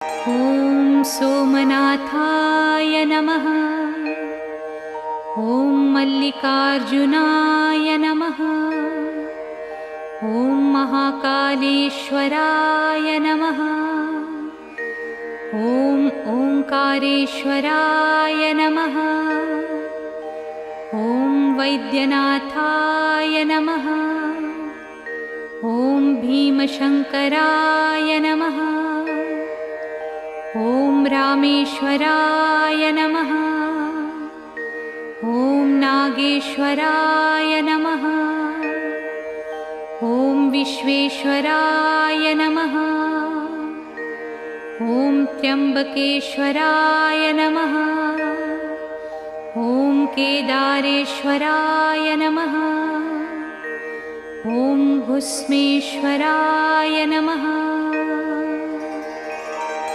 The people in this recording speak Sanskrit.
ॐ सोमनाथाय नमः। ॐ मल्लिकार्जुनाय नमः। ॐ महाकालेश्वराय नमः। ॐ ओंकारेश्वराय नमः। ॐ वैद्यनाथाय नमः। ॐ भीमशङ्कराय नमः। ॐ रामेश्वराय नमः। ॐ नागेश्वराय नमः। ॐ विश्वेश्वराय नमः। ॐ त्र्यम्बकेश्वराय नमः। ॐ केदारेश्वराय नमः। ॐ भुस्मेश्वराय नमः।